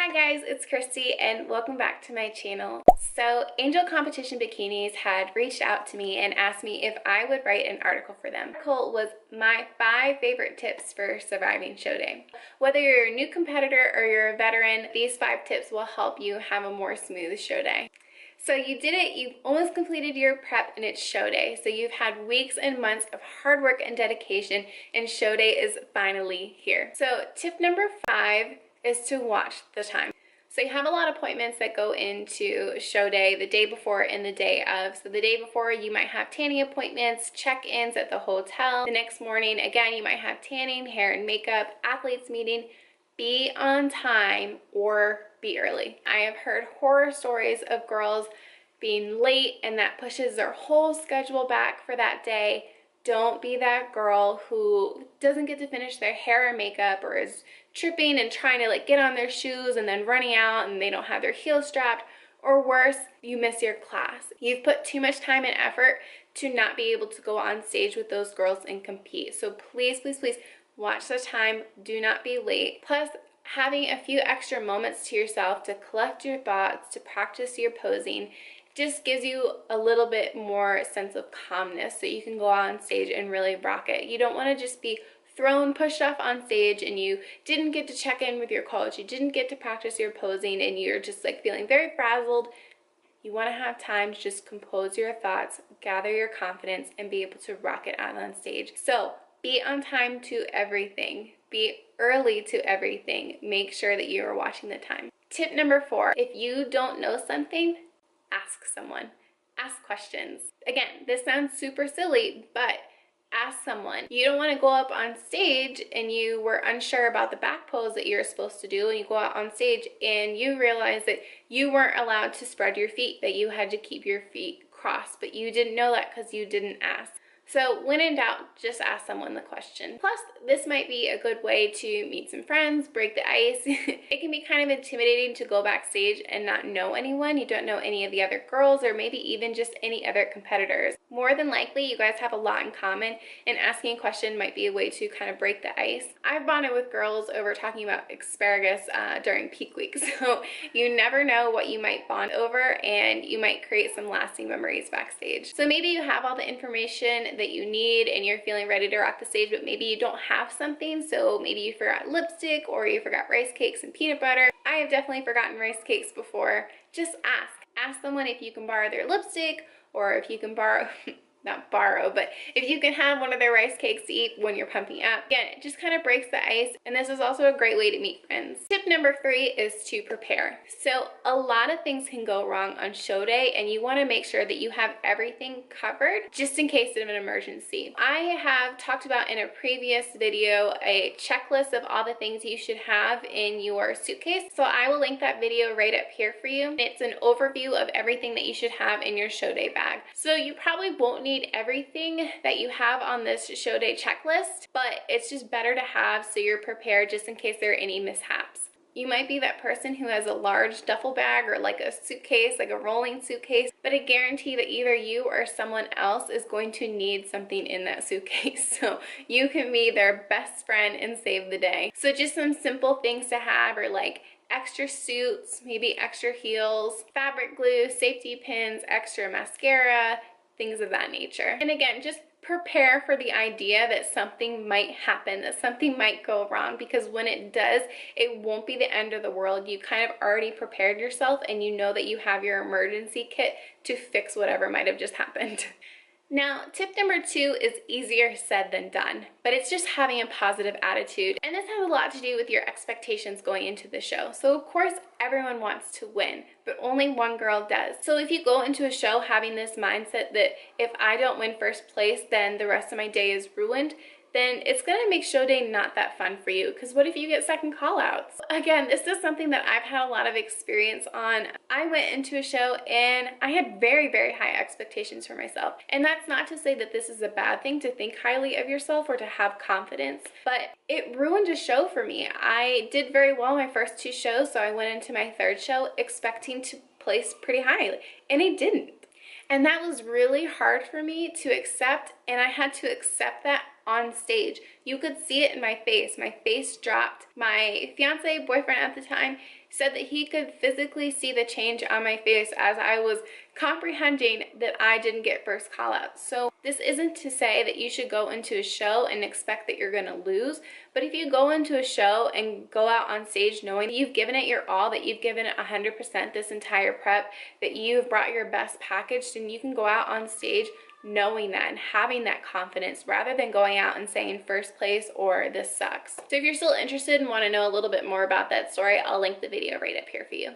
Hi guys, it's Christy and welcome back to my channel. So Angel Competition Bikinis had reached out to me and asked me if I would write an article for them. The article was my 5 favorite tips for surviving show day. Whether you're a new competitor or you're a veteran, these 5 tips will help you have a more smooth show day. So you did it, you've almost completed your prep and it's show day. So you've had weeks and months of hard work and dedication and show day is finally here. So tip number 5 is to watch the time. So you have a lot of appointments that go into show day the day before and the day of. So the day before you might have tanning appointments, check-ins at the hotel. The next morning, again, you might have tanning, hair and makeup, athletes meeting. Be on time or be early. I have heard horror stories of girls being late and that pushes their whole schedule back for that day. Don't be that girl who doesn't get to finish their hair or makeup or is tripping and trying to get on their shoes and then running out and they don't have their heels strapped, or worse, you miss your class. You've put too much time and effort to not be able to go on stage with those girls and compete. So please, please, please watch the time. Do not be late. Plus, having a few extra moments to yourself to collect your thoughts, to practice your posing, just gives you a little bit more sense of calmness so you can go on stage and really rock it. You don't want to just be pushed off on stage and you didn't get to check in with your coach, you didn't get to practice your posing, and you're just feeling very frazzled. You want to have time to just compose your thoughts, gather your confidence, and be able to rock it out on stage. So be on time to everything. Be early to everything. Make sure that you are watching the time. Tip number 4, if you don't know something, ask someone. Ask questions. Again, this sounds super silly, but ask someone. You don't want to go up on stage and you were unsure about the back pose that you're supposed to do, and you go out on stage and you realize that you weren't allowed to spread your feet, that you had to keep your feet crossed, but you didn't know that because you didn't ask. So when in doubt, just ask someone the question. Plus, this might be a good way to meet some friends, break the ice. It can be kind of intimidating to go backstage and not know anyone. You don't know any of the other girls or maybe even just any other competitors. More than likely, you guys have a lot in common, and asking a question might be a way to kind of break the ice. I've bonded with girls over talking about asparagus during peak week, so you never know what you might bond over, and you might create some lasting memories backstage. So maybe you have all the information that you need and you're feeling ready to rock the stage, but maybe you don't have something. So maybe you forgot lipstick or you forgot rice cakes and peanut butter. I have definitely forgotten rice cakes before. Just ask someone if you can borrow their lipstick, or if you can borrow not borrow, but if you can have one of their rice cakes to eat when you're pumping up. Again, it just kind of breaks the ice, and this is also a great way to meet friends. Tip number 3 is to prepare. So a lot of things can go wrong on show day, and you want to make sure that you have everything covered just in case of an emergency. I have talked about in a previous video a checklist of all the things you should have in your suitcase, so I will link that video right up here for you. It's an overview of everything that you should have in your show day bag. So you probably won't need everything that you have on this show day checklist, but it's just better to have so you're prepared just in case there are any mishaps. You might be that person who has a large duffel bag or a suitcase, a rolling suitcase, but I guarantee that either you or someone else is going to need something in that suitcase. So you can be their best friend and save the day. So just some simple things to have are extra suits, maybe extra heels, fabric glue, safety pins, extra mascara, things of that nature. And again, just prepare for the idea that something might happen, that something might go wrong, because when it does, it won't be the end of the world. You kind of already prepared yourself and you know that you have your emergency kit to fix whatever might have just happened. Now, tip number 2 is easier said than done, but it's just having a positive attitude. And this has a lot to do with your expectations going into the show. So of course, everyone wants to win, but only one girl does. So if you go into a show having this mindset that if I don't win first place, then the rest of my day is ruined, then it's going to make show day not that fun for you, because what if you get second call outs? Again, this is something that I've had a lot of experience on. I went into a show and I had very, very high expectations for myself. And that's not to say that this is a bad thing to think highly of yourself or to have confidence, but it ruined a show for me. I did very well my first 2 shows, so I went into my 3rd show expecting to place pretty high, and I didn't. And that was really hard for me to accept, and I had to accept that on stage. You could see it in my face. My face dropped. My fiance, boyfriend at the time, said that he could physically see the change on my face as I was comprehending that I didn't get first call out. So this isn't to say that you should go into a show and expect that you're gonna lose, but if you go into a show and go out on stage knowing that you've given it your all, that you've given it 100% this entire prep, that you've brought your best package, then you can go out on stage knowing that and having that confidence rather than going out and saying first place or this sucks. So if you're still interested and want to know a little bit more about that story, I'll link the video right up here for you.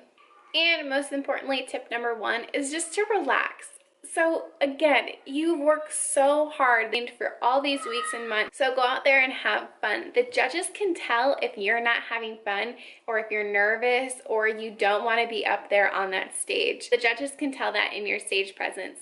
And most importantly, tip number 1 is just to relax. So again, you've worked so hard for all these weeks and months, so go out there and have fun. The judges can tell if you're not having fun or if you're nervous or you don't want to be up there on that stage. The judges can tell that in your stage presence.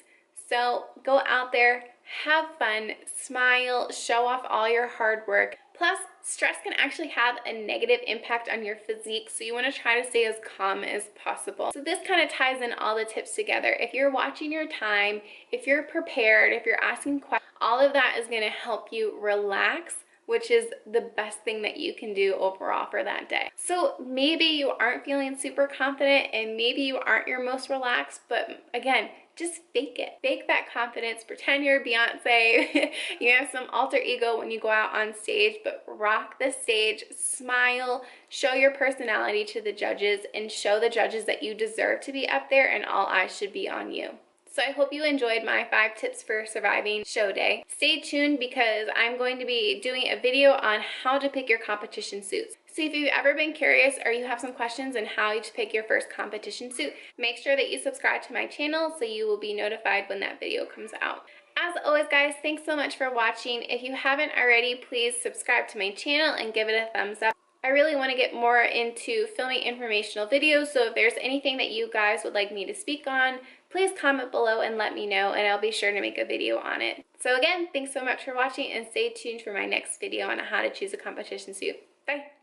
So go out there, have fun, smile, show off all your hard work. Plus, stress can actually have a negative impact on your physique, so you want to try to stay as calm as possible. So this kind of ties in all the tips together. If you're watching your time, if you're prepared, if you're asking questions, all of that is going to help you relax, which is the best thing that you can do overall for that day. So maybe you aren't feeling super confident and maybe you aren't your most relaxed, but again, just fake it. Fake that confidence, pretend you're Beyonce, you have some alter ego when you go out on stage, but rock the stage, smile, show your personality to the judges, and show the judges that you deserve to be up there and all eyes should be on you. So I hope you enjoyed my 5 tips for surviving show day. Stay tuned because I'm going to be doing a video on how to pick your competition suits. So if you've ever been curious or you have some questions on how to pick your first competition suit, make sure that you subscribe to my channel so you will be notified when that video comes out. As always, guys, thanks so much for watching. If you haven't already, please subscribe to my channel and give it a thumbs up. I really want to get more into filming informational videos, so if there's anything that you guys would like me to speak on, please comment below and let me know, and I'll be sure to make a video on it. So again, thanks so much for watching, and stay tuned for my next video on how to choose a competition suit. Bye!